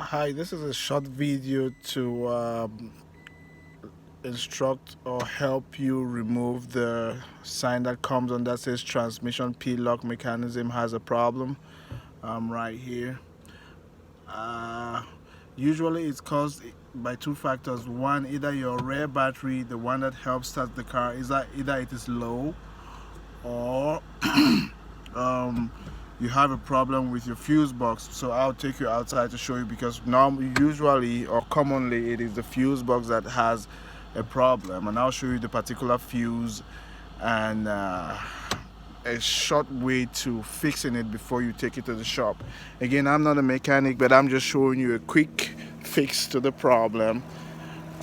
Hi, this is a short video to instruct or help you remove the sign that comes on that says transmission P-lock mechanism has a problem. Right here. Uh, Usually it's caused by two factors. One, either your rear battery, the one that helps start the car, is that either it is low, or um, you have a problem with your fuse box. So I'll take you outside to show you, because usually or commonly it is the fuse box that has a problem, and I'll show you the particular fuse and a short way to fixing it before you take it to the shop. Again, I'm not a mechanic, but I'm just showing you a quick fix to the problem.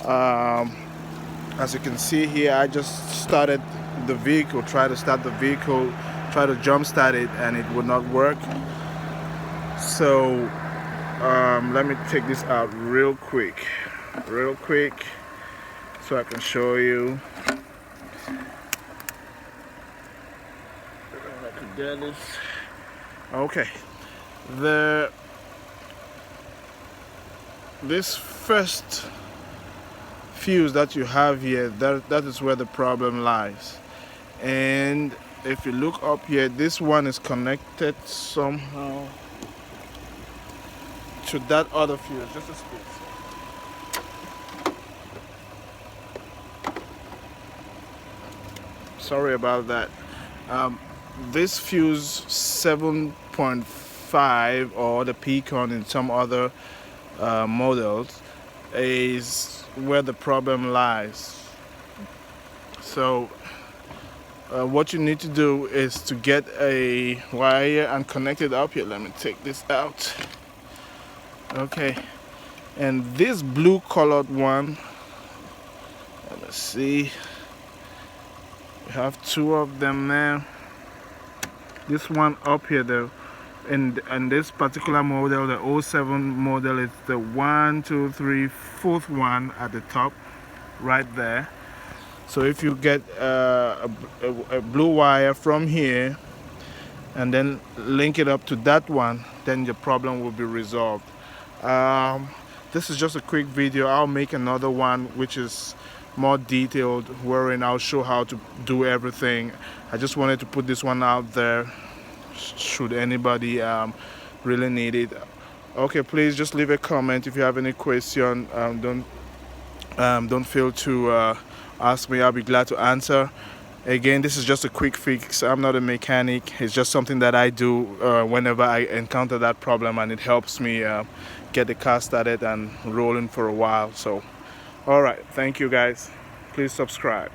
As you can see here, I just started the vehicle, try to start the vehicle, try to jump start it, and it would not work. So let me take this out real quick, so I can show you. If I could get this. Okay, this first fuse that you have here, that is where the problem lies. And if you look up here, this one is connected somehow to that other fuse. Just a space. Sorry about that. This fuse 7.5, or the Pecan in some other models, is where the problem lies. So what you need to do is to get a wire and connect it up here. Let me take this out. Okay, and this blue colored one, let me see, we have two of them now. This one up here, though, and this particular model, the '07 model, is the 1, 2, 3, fourth one at the top right there. So if you get a blue wire from here and then link it up to that one, then your problem will be resolved. This is just a quick video. I'll make another one which is more detailed, wherein I'll show how to do everything. I just wanted to put this one out there should anybody really need it. Okay, please just leave a comment if you have any question. Don't fail to ask me. I'll be glad to answer. Again, this is just a quick fix. I'm not a mechanic. It's just something that I do whenever I encounter that problem, and it helps me get the car started and rolling for a while. So all right, thank you guys. Please subscribe.